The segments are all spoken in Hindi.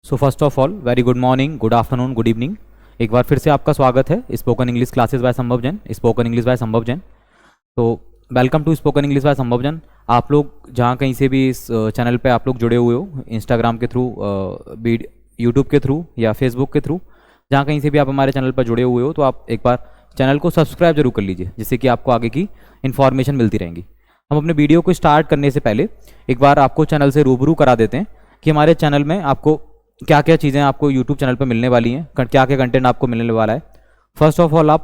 So first of all very good morning, good afternoon, good evening. एक बार फिर से आपका स्वागत है spoken English classes bye Sambhav Jain, spoken English by Sambhav Jain. तो welcome to spoken English by Sambhav Jain. आप लोग जहाँ कहीं से भी इस चैनल पे आप लोग जुड़े हुए हो, इंस्टाग्राम के थ्रू, यूट्यूब के थ्रू या फेसबुक के थ्रू, जहाँ कहीं से भी आप हमारे चैनल पर जुड़े हुए हो, तो आप एक बार चैनल को सब्सक्राइब जरूर कर लीजिए, जिससे कि आपको आगे की इन्फॉर्मेशन मिलती रहेंगी। हम अपने वीडियो को स्टार्ट करने से पहले एक बार आपको चैनल से रूबरू करा देते हैं कि हमारे चैनल में आपको क्या क्या चीज़ें आपको यूट्यूब चैनल पर मिलने वाली हैं, क्या क्या कंटेंट आपको मिलने वाला है। फर्स्ट ऑफ ऑल आप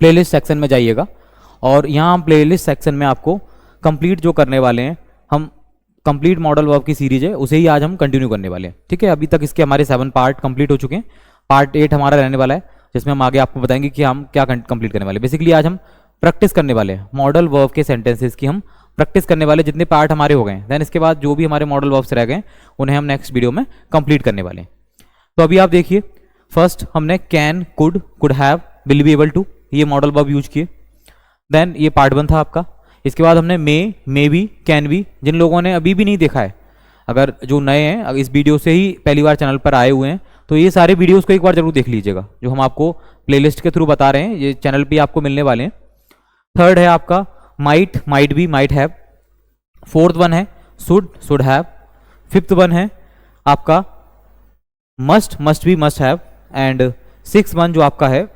प्लेलिस्ट सेक्शन में जाइएगा और यहाँ हम प्लेलिस्ट सेक्शन में आपको कंप्लीट जो करने वाले हैं, हम कंप्लीट मॉडल वर्ब की सीरीज है उसे ही आज हम कंटिन्यू करने वाले हैं। ठीक है, अभी तक इसके हमारे 7 पार्ट कंप्लीट हो चुके हैं। पार्ट 8 हमारा रहने वाला है, जिसमें हम आगे आपको बताएंगे कि हम क्या कंप्लीट करने वाले हैं। बेसिकली आज हम प्रैक्टिस करने वाले हैं मॉडल वर्ब के सेंटेंसेस की, हम प्रैक्टिस करने वाले जितने पार्ट हमारे हो गए हैं। देन इसके बाद जो भी हमारे मॉडल वर्ब्स रह गए उन्हें हम नेक्स्ट वीडियो में कंप्लीट करने वाले हैं। तो अभी आप देखिए, फर्स्ट हमने can, could have, will be able to, ये मॉडल वर्ब यूज किए। देन ये पार्ट 1 था आपका। इसके बाद हमने मे बी, कैन बी। जिन लोगों ने अभी भी नहीं देखा है, अगर जो नए हैं, अगर इस वीडियो से ही पहली बार चैनल पर आए हुए हैं, तो ये सारे वीडियोस को एक बार जरूर देख लीजिएगा, जो हम आपको प्लेलिस्ट के थ्रू बता रहे हैं, ये चैनल पे आपको मिलने वाले हैं। थर्ड है आपका might be, might have. Fourth one है शुड हैव। फिफ्थ वन है आपका must be, must have. And six one जो आपका है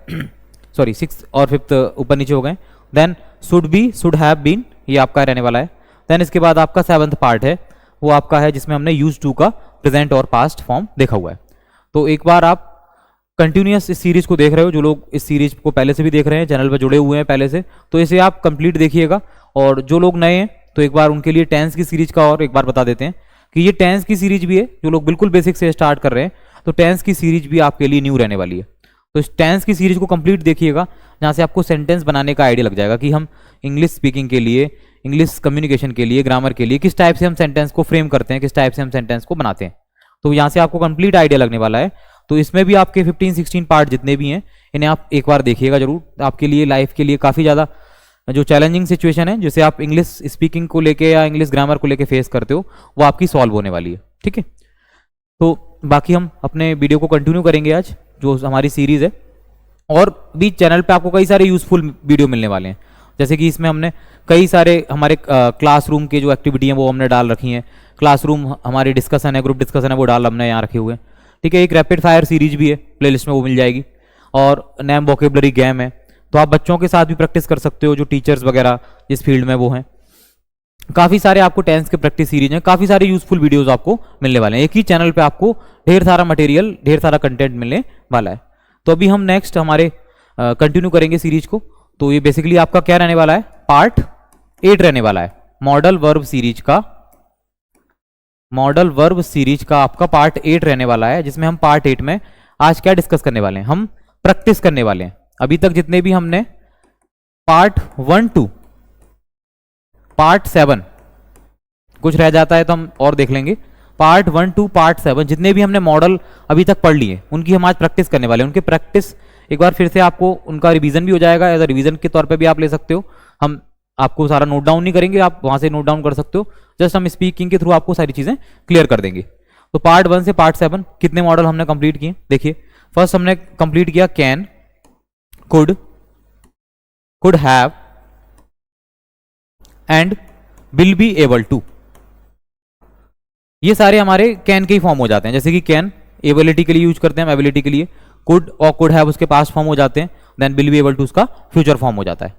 सॉरी 6 और 5th ऊपर नीचे हो गए। Then should be, should have been, ये आपका रहने वाला है। देन इसके बाद आपका 7th पार्ट है, वो आपका है जिसमें हमने यूज टू का प्रेजेंट और पास्ट फॉर्म देखा हुआ है। तो एक बार आप कंटिन्यूअस इस सीरीज को देख रहे हो, जो लोग इस सीरीज को पहले से भी देख रहे हैं, चैनल पर जुड़े हुए हैं पहले से, तो इसे आप कंप्लीट देखिएगा। और जो लोग नए हैं तो एक बार उनके लिए टेंस की सीरीज का और एक बार बता देते हैं कि ये टेंस की सीरीज भी है। जो लोग बिल्कुल बेसिक से स्टार्ट कर रहे हैं, तो टेंस की सीरीज भी आपके लिए न्यू रहने वाली है। तो इस टेंस की सीरीज को कंप्लीट देखिएगा, जहाँ से आपको सेंटेंस बनाने का आइडिया लग जाएगा कि हम इंग्लिश स्पीकिंग के लिए, इंग्लिश कम्युनिकेशन के लिए, ग्रामर के लिए किस टाइप से हम सेंटेंस को फ्रेम करते हैं, किस टाइप से हम सेंटेंस को बनाते हैं। तो यहाँ से आपको कंप्लीट आइडिया लगने वाला है। तो इसमें भी आपके 15-16 पार्ट जितने भी हैं, इन्हें आप एक बार देखिएगा जरूर। आपके लिए लाइफ के लिए काफ़ी ज़्यादा जो चैलेंजिंग सिचुएशन है, जिसे आप इंग्लिश स्पीकिंग को लेके या इंग्लिश ग्रामर को लेके फेस करते हो, वो आपकी सॉल्व होने वाली है। ठीक है, तो बाकी हम अपने वीडियो को कंटिन्यू करेंगे आज, जो हमारी सीरीज़ है। और भी चैनल पे आपको कई सारे यूजफुल वीडियो मिलने वाले हैं, जैसे कि इसमें हमने कई सारे हमारे क्लासरूम के जो एक्टिविटी हैं वो हमने डाल रखी हैं। क्लासरूम हमारी डिस्कशन है, ग्रुप डिस्कशन है, वो डाल हमने यहाँ रखे हुए हैं। ठीक है, एक रैपिड फायर सीरीज भी है, प्लेलिस्ट में वो मिल जाएगी। और नेम वोकेबलरी गेम है, तो आप बच्चों के साथ भी प्रैक्टिस कर सकते हो, जो टीचर्स वगैरह जिस फील्ड में वो हैं। काफ़ी सारे आपको टेंस के प्रैक्टिस सीरीज हैं, काफ़ी सारे यूजफुल वीडियोस आपको मिलने वाले हैं। एक ही चैनल पे आपको ढेर सारा मटेरियल, ढेर सारा कंटेंट मिलने वाला है। तो अभी हम नेक्स्ट हमारे कंटिन्यू करेंगे सीरीज को। तो ये बेसिकली आपका क्या रहने वाला है, पार्ट 8 रहने वाला है मॉडल वर्ब सीरीज का। मॉडल वर्ब सीरीज का आपका पार्ट 8 रहने वाला है, जिसमें हम पार्ट 8 में आज क्या डिस्कस करने वाले हैं, हम प्रैक्टिस करने वाले हैं। अभी तक जितने भी हमने पार्ट 1 to पार्ट 7, कुछ रह जाता है तो हम और देख लेंगे। पार्ट 1 to पार्ट 7 जितने भी हमने मॉडल अभी तक पढ़ लिए, उनकी हम आज प्रैक्टिस करने वाले हैं। उनके प्रैक्टिस एक बार फिर से आपको उनका रिवीजन भी हो जाएगा, एज अ रिवीजन के तौर पे भी आप ले सकते हो। हम आपको सारा नोट डाउन नहीं करेंगे, आप वहां से नोट डाउन कर सकते हो। जस्ट हम स्पीकिंग के थ्रू आपको सारी चीजें क्लियर कर देंगे। तो पार्ट 1 से पार्ट 7 कितने मॉडल हमने कंप्लीट किए, देखिए। फर्स्ट हमने कंप्लीट किया can, could have and will be able to. ये सारे हमारे कैन के ही फॉर्म हो जाते हैं, जैसे कि कैन एबिलिटी के लिए यूज करते हैं हम, एबिलिटी के लिए। कुड और कुड हैव उसके पास्ट फॉर्म हो जाते हैं। Then will be able to उसका फ्यूचर फॉर्म हो जाता है।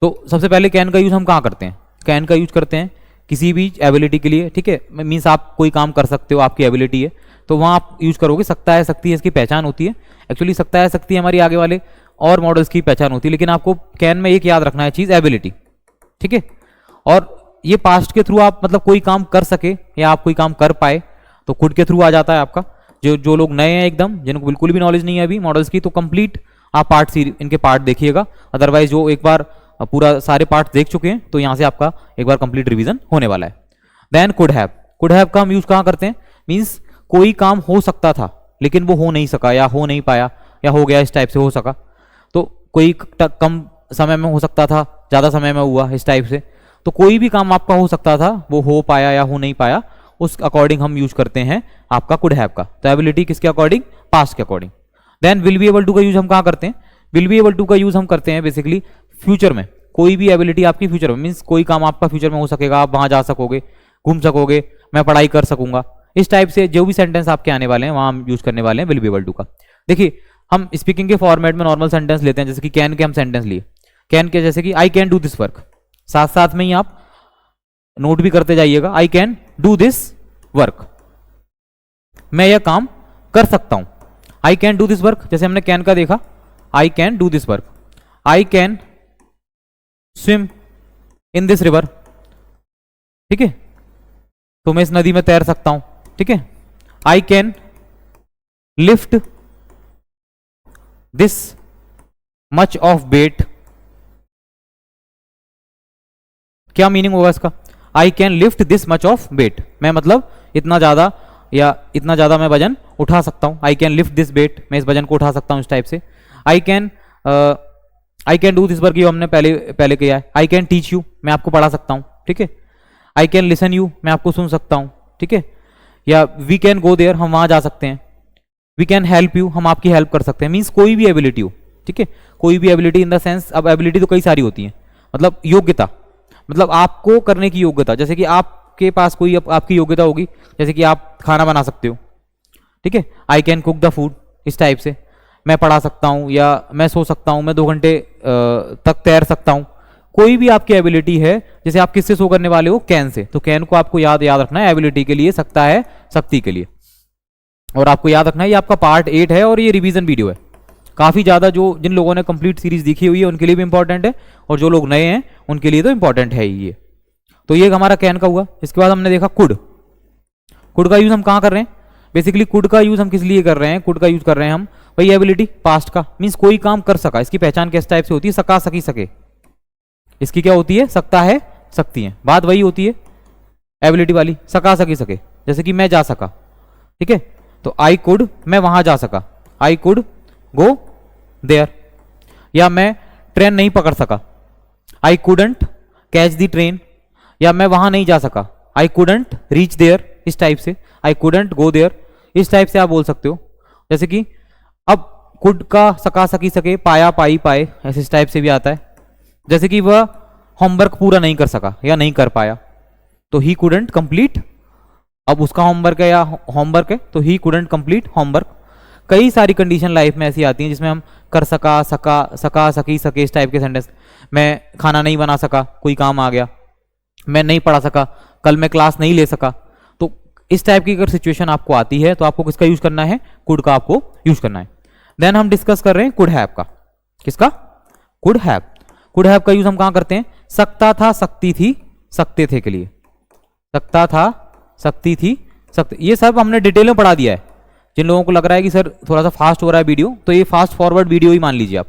तो सबसे पहले कैन का यूज हम कहाँ करते हैं, कैन का यूज करते हैं किसी भी एबिलिटी के लिए। ठीक है, मीन्स आप कोई काम कर सकते हो, आपकी एबिलिटी है, तो वहाँ आप यूज करोगे। सकता है, सकती है, इसकी पहचान होती है। एक्चुअली सकता है, सकती है हमारी आगे वाले और मॉडल्स की पहचान होती है, लेकिन आपको कैन में एक याद रखना है चीज़, एबिलिटी। ठीक है, और ये पास्ट के थ्रू आप मतलब कोई काम कर सके या आप कोई काम कर पाए, तो कुड के थ्रू आ जाता है आपका। जो लोग नए हैं एकदम, जिनको बिल्कुल भी नॉलेज नहीं है अभी मॉडल्स की, तो कंप्लीट आप इनके पार्ट देखिएगा। अदरवाइज जो एक बार पूरा सारे पार्ट देख चुके हैं, तो यहाँ से आपका एक बार कंप्लीट रिवीजन होने वाला है। देन कुड हैव का हम यूज कहाँ करते हैं, मीन्स कोई काम हो सकता था लेकिन वो हो नहीं सका, या हो नहीं पाया, या हो गया, इस टाइप से हो सका। तो कोई कम समय में हो सकता था, ज़्यादा समय में हुआ, इस टाइप से। तो कोई भी काम आपका हो सकता था, वो हो पाया या हो नहीं पाया, उस अकॉर्डिंग हम यूज करते हैं आपका कुड हैव का। तो एबिलिटी किसके अकॉर्डिंग, पास्ट के according. Then will be able to का यूज हम कहाँ करते हैं, विल बी एबल टू का यूज हम करते हैं बेसिकली फ्यूचर में। कोई भी एबिलिटी आपकी फ्यूचर में, मीन्स कोई काम आपका फ्यूचर में हो सकेगा, आप वहां जा सकोगे, घूम सकोगे, मैं पढ़ाई कर सकूंगा, इस टाइप से जो भी सेंटेंस आपके आने वाले हैं वहां हम यूज करने वाले हैं विल बी एबल टू का। देखिए हम स्पीकिंग के फॉर्मेट में नॉर्मल सेंटेंस लेते हैं, जैसे कि कैन के हम सेंटेंस लिए, कैन के जैसे कि I can do this work, साथ साथ में ही आप नोट भी करते जाइएगा, I can do this work, मैं यह काम कर सकता हूं, I can do this work. जैसे हमने कैन का देखा, I can do this work, I can swim in this river, ठीक है, तो मैं इस नदी में तैर सकता हूं, ठीक है। I can lift this much of weight, क्या मीनिंग होगा इसका, I can lift this much of weight, मैं मतलब इतना ज्यादा या इतना ज्यादा मैं वजन उठा सकता हूं, I can lift this weight, मैं इस वजन को उठा सकता हूं, इस टाइप से। I can do this work, ये हमने पहले किया है। आई कैन टीच यू, मैं आपको पढ़ा सकता हूं, ठीक है। आई कैन लिसन यू, मैं आपको सुन सकता हूं, ठीक है। या वी कैन गो देयर, हम वहां जा सकते हैं। वी कैन हेल्प यू, हम आपकी हेल्प कर सकते हैं, मीन्स कोई भी एबिलिटी हो, ठीक है, कोई भी एबिलिटी इन द सेंस, अब एबिलिटी तो कई सारी होती है, मतलब योग्यता, मतलब आपको करने की योग्यता, जैसे कि आपके पास कोई आपकी योग्यता होगी, जैसे कि आप खाना बना सकते हो, ठीक है, I can cook the food, इस टाइप से। मैं पढ़ा सकता हूं, या मैं सो सकता हूं, मैं 2 घंटे तक तैर सकता हूं, कोई भी आपकी एबिलिटी है। जैसे आप किससे शो करने वाले हो, कैन से, तो कैन को आपको याद रखना है एबिलिटी के लिए, सकता है शक्ति के लिए। और आपको याद रखना है ये आपका पार्ट 8 है और ये रिवीजन वीडियो है, काफी ज्यादा जो जिन लोगों ने कंप्लीट सीरीज देखी हुई है उनके लिए भी इंपॉर्टेंट है, और जो लोग नए हैं उनके लिए तो इंपॉर्टेंट है ही ये। तो ये हमारा कैन का हुआ। इसके बाद हमने देखा कुड, कुड का यूज हम कहाँ कर रहे हैं, बेसिकली कुड का यूज हम किस लिए कर रहे हैं, कुड का यूज कर रहे हैं हम वही एबिलिटी पास्ट का, मीन्स कोई काम कर सका। इसकी पहचान किस टाइप से होती है, सका सकी सके, इसकी क्या होती है, सकता है सकती है, बात वही होती है एबिलिटी वाली, सका सकी सके। जैसे कि मैं जा सका, ठीक है, तो आई कुड, मैं वहां जा सका, आई कुड गो देयर। या मैं ट्रेन नहीं पकड़ सका, I couldn't catch the train, या मैं वहां नहीं जा सका, आई कुडंट रीच देयर, इस टाइप से, आई कुडंट गो देयर, इस टाइप से आप बोल सकते हो। जैसे कि अब कुड का सका सकी सके, पाया पाई पाए, ऐसे इस टाइप से भी आता है। जैसे कि वह होमवर्क पूरा नहीं कर सका या नहीं कर पाया, तो ही कुडंट कंप्लीट, अब उसका होमवर्क है या होमवर्क है, तो ही कुडंट कंप्लीट होमवर्क। कई सारी कंडीशन लाइफ में ऐसी आती हैं जिसमें हम कर सका, सका सकी सके, इस टाइप के सेंटेंस। मैं खाना नहीं बना सका, कोई काम आ गया, मैं नहीं पढ़ा सका, कल मैं क्लास नहीं ले सका, तो इस टाइप की अगर सिचुएशन आपको आती है तो आपको किसका यूज करना है, कुड का आपको यूज करना है। देन हम डिस्कस कर रहे हैं कुड हैव का, किसका, कुड हैव। कुड हैव का यूज हम कहां करते हैं, सकता था सकती थी सकते थे के लिए, सकता था सकती थी सकते, ये सब हमने डिटेल में पढ़ा दिया है। जिन लोगों को लग रहा है कि सर थोड़ा सा फास्ट हो रहा है वीडियो, तो ये फास्ट फॉरवर्ड वीडियो ही मान लीजिए आप,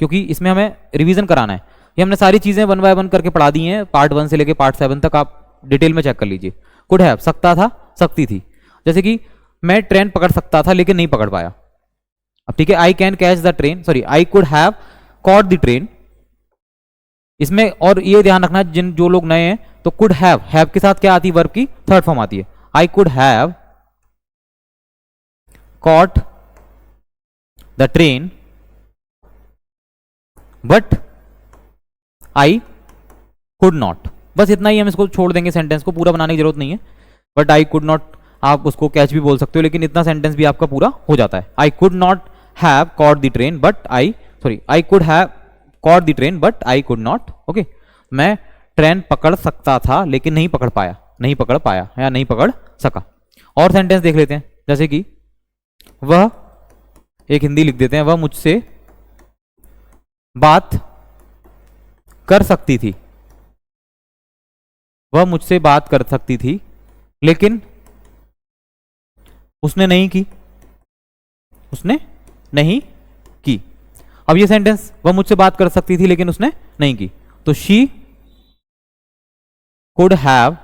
क्योंकि इसमें हमें रिवीजन कराना है। ये हमने सारी चीजें 1 बाय 1 करके पढ़ा दी हैं, पार्ट 1 से लेके पार्ट 7 तक, आप डिटेल में चेक कर लीजिए। कुड हैव, सकता था सकती थी। जैसे कि मैं ट्रेन पकड़ सकता था लेकिन नहीं पकड़ पाया, अब ठीक है, I can catch the train, sorry I could have caught the train. इसमें और ये ध्यान रखना, जो लोग नए हैं, तो कुड हैव के साथ क्या आती है, वर्ब की थर्ड फॉर्म आती है। I could have caught the train but I could not, बस इतना ही हम इसको छोड़ देंगे, सेंटेंस को पूरा बनाने की जरूरत नहीं है। बट आई कुड नॉट, आप उसको कैच भी बोल सकते हो, लेकिन इतना सेंटेंस भी आपका पूरा हो जाता है। I could not have caught the train but I could have caught the train but I could not, okay. मैं ट्रेन पकड़ सकता था लेकिन नहीं पकड़ पाया, नहीं पकड़ पाया या नहीं पकड़ सका। और सेंटेंस देख लेते हैं, जैसे कि वह, एक हिंदी लिख देते हैं, वह मुझसे बात कर सकती थी, वह मुझसे बात कर सकती थी लेकिन उसने नहीं की, उसने नहीं की। अब ये सेंटेंस, वह मुझसे बात कर सकती थी लेकिन उसने नहीं की, तो she could have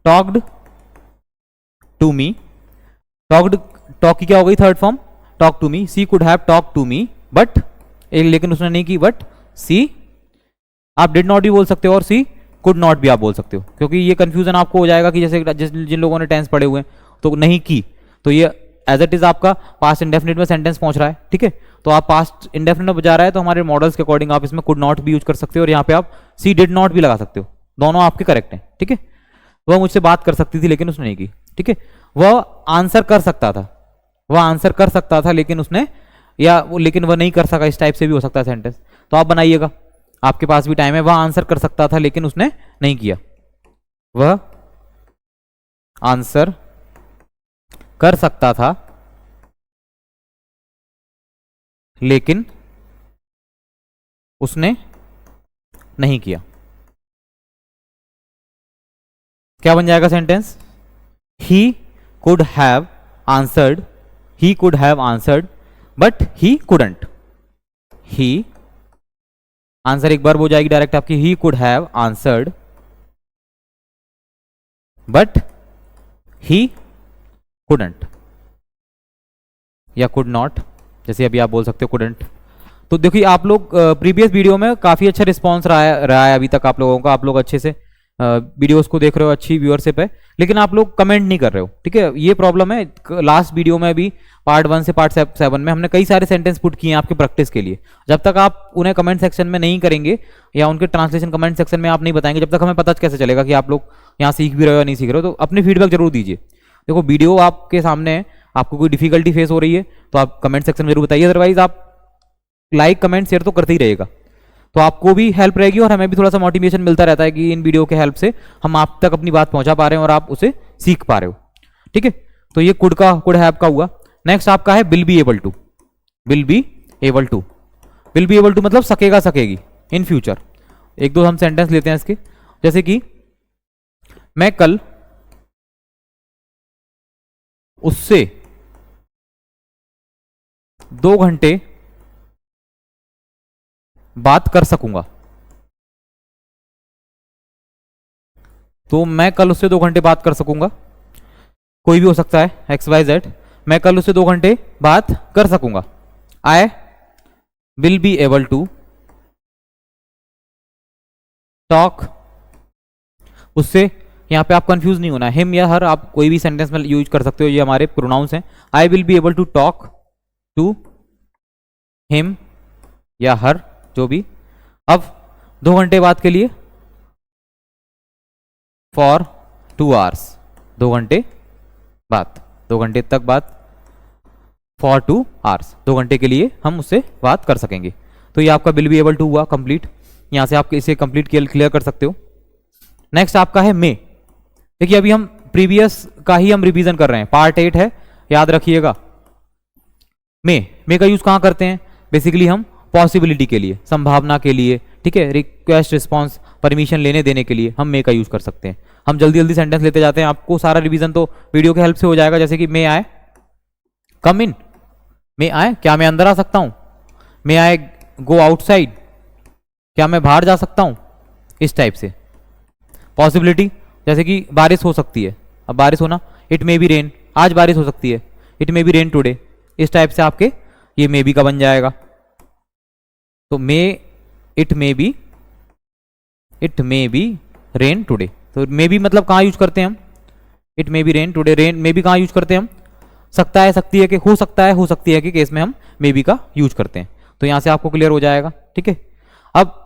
talked to me, talk की क्या हो गई third form, talk to me, she could have talk to me but, लेकिन उसने नहीं की, बट सी, आप डिड नॉट भी बोल सकते हो और सी कुड नॉट भी आप बोल सकते हो, क्योंकि ये कंफ्यूजन आपको हो जाएगा कि जैसे जिन लोगों ने टेंस पढ़े हुए हैं तो नहीं की, तो ये एज इट इज आपका पास्ट इंडेफिनिट में सेंटेंस पहुंच रहा है, ठीक है। तो आप पास्ट इंडेफिनिट में जा रहा है तो हमारे मॉडल्स के अकॉर्डिंग आप इसमें कुड नॉट भी यूज कर सकते हो और यहाँ पे आप सी डिड नॉट भी लगा सकते हो, दोनों आपके करेक्ट हैं, ठीक है। वह मुझसे बात कर सकती थी लेकिन उसने नहीं की, ठीक है। वह आंसर कर सकता था, वह आंसर कर सकता था लेकिन उसने, या लेकिन वह नहीं कर सका, इस टाइप से भी हो सकता है सेंटेंस। तो आप बनाइएगा, आपके पास भी टाइम है। वह आंसर कर सकता था लेकिन उसने नहीं किया, वह आंसर कर सकता था लेकिन उसने नहीं किया। क्या बन जाएगा sentence? He could have answered, he could have answered but he couldn't. He answer एक बार हो जाएगी डायरेक्ट आपकी, he could have answered but he couldn't, या कुड नॉट, जैसे अभी आप बोल सकते हो कुडंट। तो देखिए आप लोग प्रीवियस वीडियो में काफी अच्छा रिस्पांस रहा है अभी तक आप लोगों का, आप लोग अच्छे से वीडियोस को देख रहे हो, अच्छी व्यूअरशिप है, लेकिन आप लोग कमेंट नहीं कर रहे हो, ठीक है। ये प्रॉब्लम है। लास्ट वीडियो में भी पार्ट 1 से पार्ट 7 में हमने कई सारे सेंटेंस पुट किए हैं आपके प्रैक्टिस के लिए। जब तक आप उन्हें कमेंट सेक्शन में नहीं करेंगे या उनके ट्रांसलेशन कमेंट सेक्शन में आप नहीं बताएंगे, जब तक हमें पता कैसे चलेगा कि आप लोग यहाँ सीख भी रहे हो या नहीं सीख रहे हो। तो अपने फीडबैक जरूर दीजिए। देखो वीडियो आपके सामने है, आपको कोई डिफिकल्टी फेस हो रही है तो आप कमेंट सेक्शन में जरूर बताइए, अदरवाइज आप लाइक कमेंट शेयर तो करते ही रहेगा, तो आपको भी हेल्प रहेगी और हमें भी थोड़ा सा मोटिवेशन मिलता रहता है कि इन वीडियो के हेल्प से हम आप तक अपनी बात पहुंचा पा रहे हैं और आप उसे सीख पा रहे हो, ठीक है। तो ये कुड का, कुड हैव का हुआ। नेक्स्ट आपका है will be able to. Will be able to, will be able to मतलब सकेगा, सकेगी, इन फ्यूचर। एक दो हम सेंटेंस लेते हैं इसके, जैसे कि मैं कल उससे 2 घंटे बात कर सकूंगा। तो मैं कल उससे 2 घंटे बात कर सकूंगा, कोई भी हो सकता है, XYZ। मैं कल उससे 2 घंटे बात कर सकूंगा। I will be able to talk उससे। यहां पे आप कंफ्यूज नहीं होना है, हिम या हर आप कोई भी सेंटेंस में यूज कर सकते हो, ये हमारे प्रोनाउंस हैं। I will be able to talk to him या हर, जो भी। अब 2 घंटे बाद के लिए फॉर 2 hours, 2 घंटे बाद, 2 घंटे तक बात, फॉर 2 hours, 2 घंटे के लिए हम उससे बात कर सकेंगे। तो ये आपका विल बी एबल टू हुआ कंप्लीट। यहां से आप इसे कंप्लीट क्लियर कर सकते हो। नेक्स्ट आपका है मे। देखिए अभी हम प्रीवियस का ही हम रिवीजन कर रहे हैं, पार्ट 8 है, याद रखिएगा। मे का यूज कहां करते हैं? बेसिकली हम पॉसिबिलिटी के लिए, संभावना के लिए, ठीक है, रिक्वेस्ट, रिस्पॉन्स, परमिशन लेने देने के लिए हम मे का यूज कर सकते हैं। हम जल्दी जल्दी सेंटेंस लेते जाते हैं, आपको सारा रिवीजन तो वीडियो के हेल्प से हो जाएगा। जैसे कि मे आए कम इन, मे आए क्या मैं अंदर आ सकता हूं? मे आए गो आउटसाइड, क्या मैं बाहर जा सकता हूं? इस टाइप से। पॉसिबिलिटी जैसे कि बारिश हो सकती है, अब बारिश होना, इट मे बी रेन, आज बारिश हो सकती है, it may be rain today. इस टाइप से आपके ये मे बी का बन जाएगा। तो may, it may be rain today. तो मे बी मतलब कहाँ यूज करते हैं हम? It may be rain today. Rain may be कहाँ यूज करते हैं हम? सकता है, सकती है के, हो सकता है, हो सकती है के केस में हम मे बी का यूज करते हैं। तो यहां से आपको क्लियर हो जाएगा, ठीक है। अब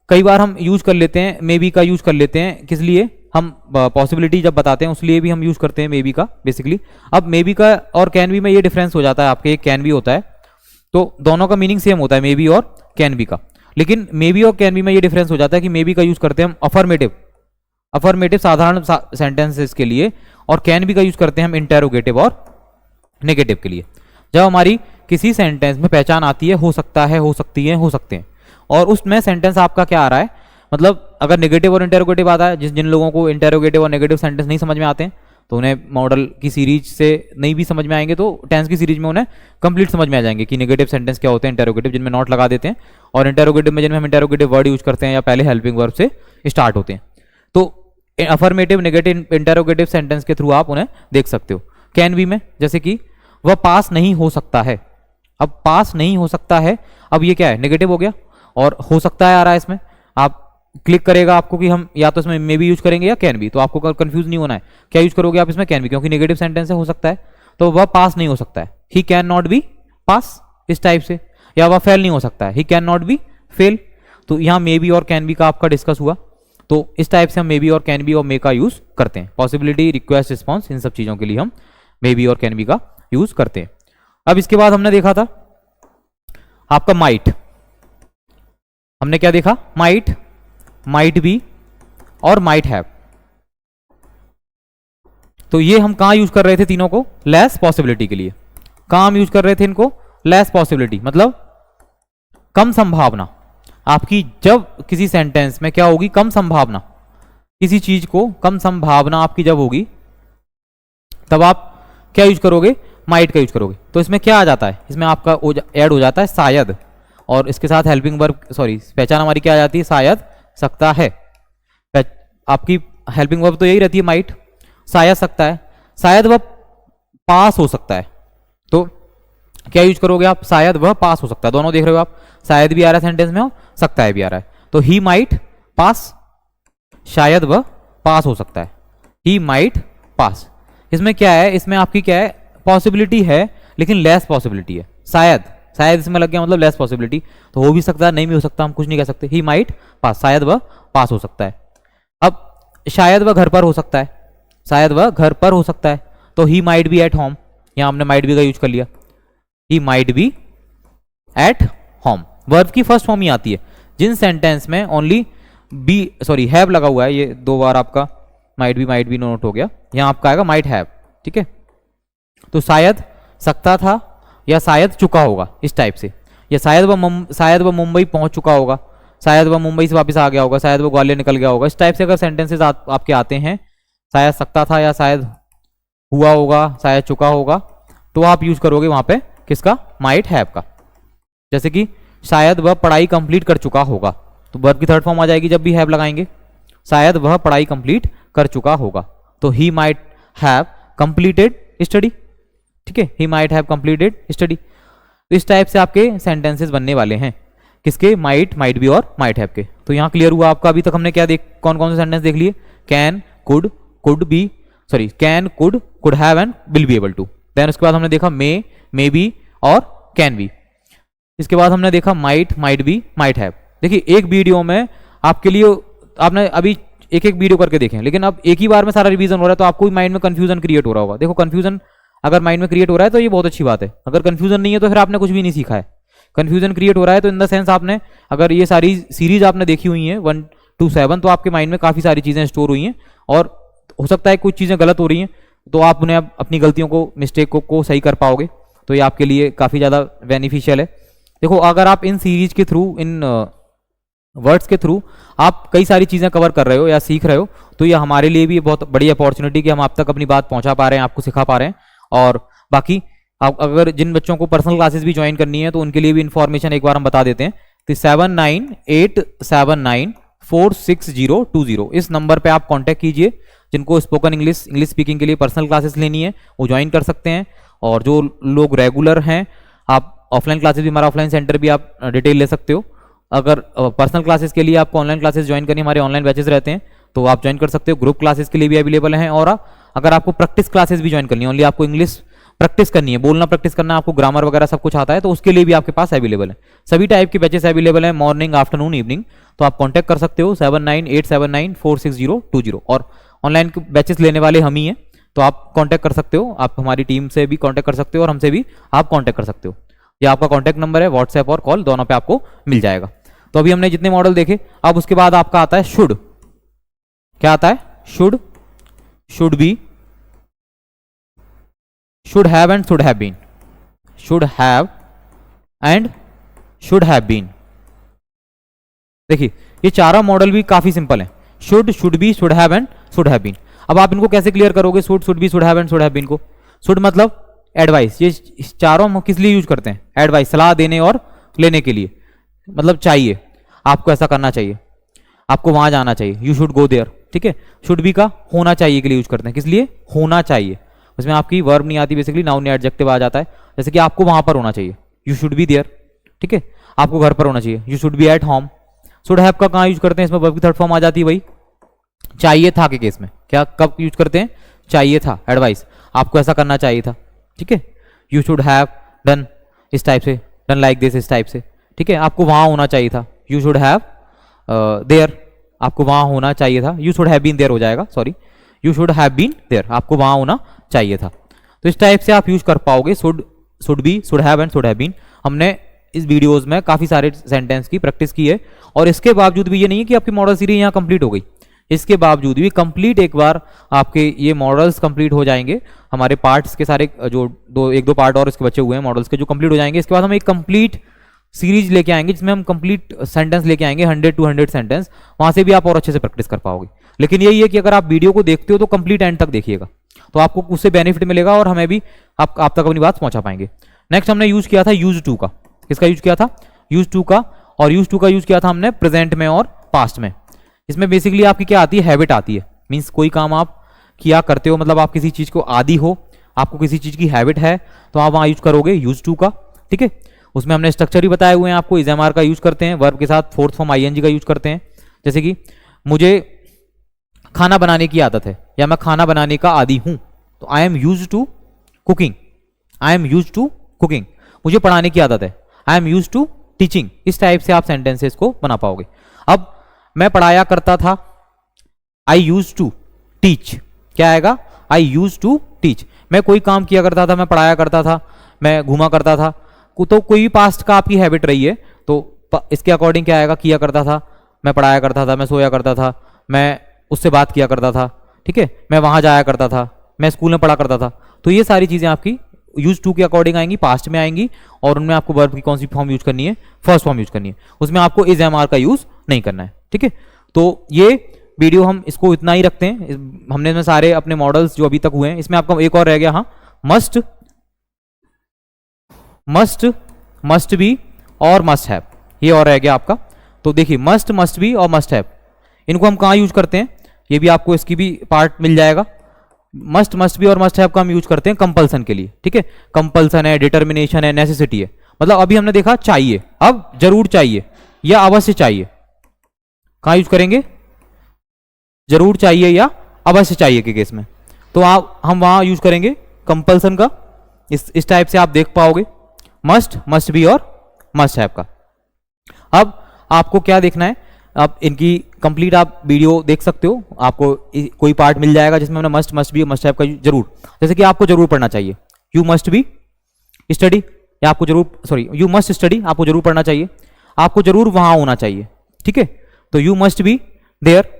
कई बार हम यूज कर लेते हैं मे बी का, यूज कर लेते हैं किस लिए? हम पॉसिबिलिटी जब बताते हैं उसलिए भी हम यूज करते हैं मे बी का बेसिकली। अब मे बी का और कैन बी में ये डिफरेंस हो जाता है आपके, एक कैन बी होता है, तो दोनों का मीनिंग सेम होता है मे बी और कैन बी का। लेकिन मे बी और कैन बी में ये डिफरेंस हो जाता है कि मे बी का यूज करते हैं हम अफर्मेटिव साधारण सेंटेंसेस के लिए, और कैन बी का यूज करते हैं हम इंटेरोगेटिव और नेगेटिव के लिए। जब हमारी किसी सेंटेंस में पहचान आती है हो सकता है, हो सकती है, हो सकते हैं, और उसमें सेंटेंस आपका क्या आ रहा है, मतलब अगर नेगेटिव और इंटेरोगेटिव आता है, जिन लोगों को इंटेरोगेटिव और नेगेटिव सेंटेंस नहीं समझ में आते हैं तो उन्हें मॉडल की सीरीज से नहीं भी समझ में आएंगे, तो टेंस की सीरीज में उन्हें कंप्लीट समझ में आ जाएंगे कि नेगेटिव सेंटेंस क्या होते हैं, इंटेरोगेटिव जिनमें नॉट लगा देते हैं, और इंटेरोगेटिव में जिनमें हम इंटेरोगेटिव वर्ड यूज करते हैं या पहले हेल्पिंग वर्ब से स्टार्ट होते हैं। तो अफर्मेटिव, नेगेटिव, इंटेरोगेटिव सेंटेंस के थ्रू आप उन्हें देख सकते हो। कैन बी में जैसे कि वह पास नहीं हो सकता है। अब पास नहीं हो सकता है, अब ये क्या है? नेगेटिव हो गया, और हो सकता है आ रहा है इसमें। आप क्लिक करेगा आपको कि हम या तो इसमें मे बी यूज करेंगे या कैन बी, तो आपको कंफ्यूज नहीं होना है। क्या यूज करोगे आप इसमें? कैन बी, क्योंकि नेगेटिव सेंटेंस हो सकता है तो वह पास नहीं हो सकता है। ही कैन नॉट बी पास इस टाइप से, या वह फेल नहीं हो सकता है, he can not be fail. तो यहाँ मे बी और कैन बी का आपका डिस्कस हुआ, तो इस टाइप से हम मे बी और कैन बी और मे का यूज करते हैं। पॉसिबिलिटी, रिक्वेस्ट, रिस्पॉन्स, इन सब चीजों के लिए हम मे बी और कैन बी का यूज करते हैं। अब इसके बाद हमने देखा था आपका माइट। हमने क्या देखा? माइट, माइट बी और माइट हैव। तो ये हम कहां यूज कर रहे थे तीनों को? लेस पॉसिबिलिटी के लिए। कहां हम यूज कर रहे थे इनको? लेस पॉसिबिलिटी, मतलब कम संभावना आपकी। जब किसी सेंटेंस में क्या होगी? कम संभावना, किसी चीज को कम संभावना आपकी जब होगी, तब आप क्या यूज करोगे? माइट का यूज करोगे। तो इसमें क्या आ जाता है? इसमें आपका ऐड हो जाता है शायद, और इसके साथ हेल्पिंग वर्ब, सॉरी पहचान हमारी क्या आ जाती है? शायद, सकता है। आपकी हेल्पिंग वर्ब तो यही रहती है माइट, शायद, सकता है। शायद वह पास हो सकता है, तो क्या यूज करोगे आप? शायद वह पास हो सकता है। दोनों देख रहे हो आप, शायद भी आ रहा है सेंटेंस में और सकता है भी आ रहा है। तो ही माइट पास, शायद वह पास हो सकता है, ही माइट पास। इसमें क्या है? इसमें आपकी क्या है? पॉसिबिलिटी है लेकिन लेस पॉसिबिलिटी है। शायद, शायद इसमें लग गया मतलब लेस पॉसिबिलिटी, तो हो भी सकता है, नहीं भी हो सकता, हम कुछ नहीं कह सकते। ही माइट पास, शायद वह पास हो सकता है। अब शायद वह घर पर हो सकता है, शायद वह घर पर हो सकता है, तो he might be at home. यहां हमने माइट बी का यूज कर लिया, he might be at home. Verb की फर्स्ट फॉर्म ही आती है जिन सेंटेंस में ओनली बी, सॉरी हैव लगा हुआ है। ये दो बार आपका माइट बी नोट हो गया। यहां आपका आएगा माइट हैव, ठीक है। तो शायद सकता था, या शायद चुका होगा, इस टाइप से। या शायद वह मुंबई पहुंच चुका होगा, शायद वह मुंबई से वापस आ गया होगा, शायद वो ग्वालियर निकल गया होगा। इस टाइप से अगर सेंटेंसेस आपके आते हैं, शायद सकता था, या शायद हुआ होगा, शायद चुका होगा, तो आप यूज करोगे वहां पे किसका? माइट हैव का। जैसे कि शायद वह पढ़ाई कंप्लीट कर चुका होगा, तो वर्ब की थर्ड फॉर्म आ जाएगी जब भी हैव लगाएंगे। शायद वह पढ़ाई कंप्लीट कर चुका होगा, तो he might have completed study, ठीक है, he might have completed study. तो इस टाइप से आपके सेंटेंसेस बनने वाले हैं, किसके? माइट, माइट बी और माइट हैव के। तो यहां क्लियर हुआ आपका? अभी तक हमने क्या कौन कौन से सेंटेंस देख लिए? Can, could be, sorry can, could have and will be able to. Then उसके बाद हमने देखा मे बी और कैन बी। इसके बाद हमने देखा माइट बी, माइट हैव। देखिए एक वीडियो में आपके लिए, आपने अभी एक एक वीडियो करके देखें, लेकिन अब एक ही बार में सारा रिवीजन हो रहा है, तो आपको माइंड में कंफ्यूजन क्रिएट हो रहा होगा। देखो कंफ्यूजन अगर माइंड में क्रिएट हो रहा है तो ये बहुत अच्छी बात है। अगर कंफ्यूजन नहीं है तो फिर आपने कुछ भी नहीं सीखा है। कंफ्यूजन क्रिएट हो रहा है तो इन द सेंस आपने, अगर ये सारी सीरीज आपने देखी हुई है 1 to 7, तो आपके माइंड में काफी सारी चीजें स्टोर हुई हैं, और हो सकता है कुछ चीजें गलत हो रही हैं, तो आप उन्हें अपनी गलतियों को, मिस्टेक को सही कर पाओगे। तो ये आपके लिए काफी ज्यादा बेनिफिशियल है। देखो अगर आप इन सीरीज के थ्रू, इन वर्ड्स के थ्रू आप कई सारी चीजें कवर कर रहे हो या सीख रहे हो, तो ये हमारे लिए भी बहुत बड़ी अपॉर्चुनिटी कि हम आप तक अपनी बात पहुंचा पा रहे हैं, आपको सिखा पा रहे हैं। और बाकी आप अगर जिन बच्चों को पर्सनल क्लासेस भी ज्वाइन करनी है तो उनके लिए भी इंफॉर्मेशन एक बार हम बता देते हैं। तो 7987946020 इस नंबर पे आप कांटेक्ट कीजिए। जिनको स्पोकन इंग्लिश स्पीकिंग के लिए पर्सनल क्लासेस लेनी है वो ज्वाइन कर सकते हैं, और जो लोग रेगुलर हैं, आप ऑफलाइन क्लासेस भी, हमारा ऑफलाइन सेंटर भी आप डिटेल ले सकते हो। अगर पर्सनल क्लासेस के लिए आपको ऑनलाइन क्लासेस ज्वाइन करनी, हमारे ऑनलाइन बैचेस रहते हैं तो आप ज्वाइन कर सकते हो। ग्रुप क्लासेस के लिए भी अवेलेबल हैं, और अगर आपको प्रैक्टिस क्लासेस भी ज्वाइन करनी है, ओनली आपको इंग्लिश प्रैक्टिस करनी है, बोलना प्रैक्टिस करना है, आपको ग्रामर वगैरह सब कुछ आता है, तो उसके लिए भी आपके पास अवेलेबल है। सभी टाइप के बैचेस अवेलेबल हैं, मॉर्निंग, आफ्टरनून, इवनिंग। तो आप कांटेक्ट कर सकते हो 7987946020, और ऑनलाइन बैचेस लेने वाले हम ही हैं, तो आप कांटेक्ट कर सकते हो। आप हमारी टीम से भी कांटेक्ट कर सकते हो और हमसे भी आप कांटेक्ट कर सकते हो। ये आपका कांटेक्ट नंबर है, व्हाट्सएप और कॉल दोनों पे आपको मिल जाएगा। तो अभी हमने जितने मॉडल देखे, अब उसके बाद आपका आता है शुड। क्या आता है? Should, should B, should have and should have been, should have and should have been। देखिए ये चारों मॉडल भी काफी सिंपल हैं, should be, should have and should have been। अब आप इनको कैसे क्लियर करोगे? should be, should have and should have been को। should मतलब एडवाइस, ये चारों हम किस लिए यूज करते हैं? एडवाइस, सलाह देने और लेने के लिए, मतलब चाहिए, आपको ऐसा करना चाहिए, आपको वहां जाना चाहिए, यू शुड गो देयर, ठीक है। शुड बी का होना चाहिए के लिए यूज करते हैं, किस लिए? होना चाहिए। उसमें आपकी वर्ब नहीं आती, बेसिकली नाउन या एडजेक्टिव आ जाता है, जैसे कि आपको वहां पर होना चाहिए, यू शुड बी देयर, ठीक है, आपको घर पर होना चाहिए, you should be at home. Should have का कहाँ यूज करते हैं, इसमें वर्ब की थर्ड फॉर्म आ जाती है वही चाहिए था के केस में। क्या कब यूज करते हैं, चाहिए था, एडवाइस, आपको ऐसा करना चाहिए था, ठीक है। यू शुड हैव डन इस टाइप से, डन लाइक दिस इस टाइप से, ठीक है, आपको वहां होना चाहिए था। यू शुड हैव देयर, आपको वहां होना चाहिए था। You should have been there हो जाएगा, sorry, you should have been there, आपको वहां होना चाहिए था। तो इस टाइप से आप यूज कर पाओगे should, should be, should have and should have been. हमने इस वीडियोस में काफी सारे सेंटेंस की प्रैक्टिस की है, और इसके बावजूद भी ये नहीं है कि आपकी मॉडल सीरीज यहाँ कंप्लीट हो गई, इसके बावजूद भी कंप्लीट एक बार आपके ये मॉडल्स कंप्लीट हो जाएंगे, हमारे पार्ट्स के सारे जो एक दो पार्ट और इसके बचे हुए हैं मॉडल्स के जो कंप्लीट हो जाएंगे, इसके बाद हम एक कंप्लीट सीरीज लेके आएंगे जिसमें हम कंप्लीट सेंटेंस लेके आएंगे 100 to 100 सेंटेंस, वहां से भी आप और अच्छे से प्रैक्टिस कर पाओगे। लेकिन यही है कि अगर आप वीडियो को देखते हो तो कंप्लीट एंड तक देखिएगा, तो आपको उससे बेनिफिट मिलेगा और हमें भी आप तक अपनी बात पहुंचा पाएंगे। नेक्स्ट हमने यूज किया था यूज टू का, किसका यूज किया था, यूज टू का, और यूज टू का यूज किया था हमने प्रेजेंट में और पास्ट में। इसमें बेसिकली आपकी क्या आती है, हैबिट आती है, मींस कोई काम आप किया करते हो, मतलब आप किसी चीज को आदी हो, आपको किसी चीज की हैबिट है, तो आप वहां यूज करोगे यूज टू का, ठीक है। उसमें हमने स्ट्रक्चर ही बताए हुए हैं आपको, इज एम आर का यूज करते हैं, वर्ब के साथ फोर्थ फॉर्म आईएनजी का यूज करते हैं। जैसे कि मुझे खाना बनाने की आदत है या मैं खाना बनाने का आदी हूं, तो I am used to cooking, I am used to cooking. मुझे पढ़ाने की आदत है, I am used to teaching. इस टाइप से आप सेंटेंसेस को बना पाओगे। अब मैं पढ़ाया करता था, आई यूज टू टीच, क्या आएगा, आई यूज टू टीच। मैं कोई काम किया करता था, मैं पढ़ाया करता था, मैं घूमा करता था, तो कोई भी पास्ट का आपकी हैबिट रही है तो इसके अकॉर्डिंग क्या आएगा, किया करता था, मैं पढ़ाया करता था, मैं सोया करता था, मैं उससे बात किया करता था, ठीक है, मैं वहां जाया करता था, मैं स्कूल में पढ़ा करता था। तो ये सारी चीजें आपकी यूज टू के अकॉर्डिंग आएंगी, पास्ट में आएंगी, और उनमें आपको वर्ब की कौन सी फॉर्म यूज करनी है, फर्स्ट फॉर्म यूज करनी है, उसमें आपको इज एम आर का यूज नहीं करना है, ठीक है। तो ये वीडियो हम इसको इतना ही रखते हैं, हमने इसमें सारे अपने मॉडल्स जो अभी तक हुए हैं, इसमें आपका एक और रह गया, हाँ, मस्ट, मस्ट, मस्ट बी और मस्ट हैव, ये और रह गया आपका। तो देखिए मस्ट, मस्ट बी और मस्ट हैव, इनको हम कहाँ यूज करते हैं, ये भी आपको इसकी भी पार्ट मिल जाएगा। मस्ट, मस्ट बी और मस्ट हैव का हम यूज करते हैं कंपल्सन के लिए, ठीक है। कंपल्सन है, डिटर्मिनेशन है, नेसेसिटी है, मतलब अभी हमने देखा चाहिए, अब जरूर चाहिए या अवश्य चाहिए, कहाँ यूज करेंगे, जरूर चाहिए या अवश्य चाहिए के केस में, तो हम वहां यूज करेंगे कंपल्सन का। इस टाइप से आप देख पाओगे मस्ट, मस्ट बी और मस्ट हैव का। अब आपको क्या देखना है, आप इनकी कंप्लीट आप वीडियो देख सकते हो, आपको कोई पार्ट मिल जाएगा जिसमें हमने मस्ट, मस्ट बी और मस्ट हैव का जरूर, जैसे कि आपको जरूर पढ़ना चाहिए, यू मस्ट बी स्टडी, या आपको जरूर, सॉरी, यू मस्ट स्टडी, आपको जरूर पढ़ना चाहिए, आपको जरूर वहां होना चाहिए, ठीक है। तो यू मस्ट बी देयर,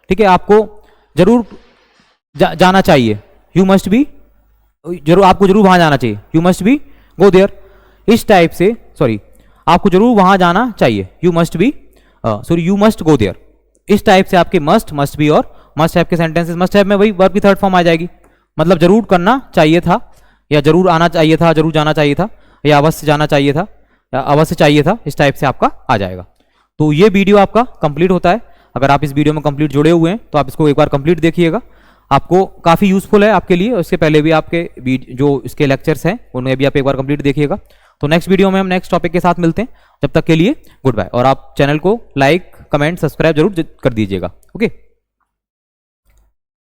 ठीक है, आपको जरूर जाना चाहिए, यू मस्ट बी, जरूर आपको जरूर वहां जाना चाहिए, you must be go there. इस टाइप से, सॉरी, आपको जरूर वहां जाना चाहिए, you must be, sorry, you must go there. इस टाइप से आपके मस्ट, मस्ट बी और मस्ट हैव के सेंटेंसेस, मस्ट हैव में वही वर्ब की थर्ड फॉर्म आ जाएगी, मतलब जरूर करना चाहिए था, या जरूर आना चाहिए था, जरूर जाना चाहिए था, या अवश्य जाना चाहिए था, या अवश्य चाहिए था, इस टाइप से आपका आ जाएगा। तो ये वीडियो आपका कंप्लीट होता है। अगर आप इस वीडियो में कंप्लीट जुड़े हुए हैं तो आप इसको एक बार कंप्लीट देखिएगा, आपको काफ़ी यूजफुल है आपके लिए। उससे पहले भी आपके जो इसके लेक्चर्स हैं उन्हें भी आप एक बार कंप्लीट देखिएगा। तो नेक्स्ट वीडियो में हम नेक्स्ट टॉपिक के साथ मिलते हैं, जब तक के लिए गुड बाय। और आप चैनल को लाइक, कमेंट, सब्सक्राइब जरूर कर दीजिएगा। ओके।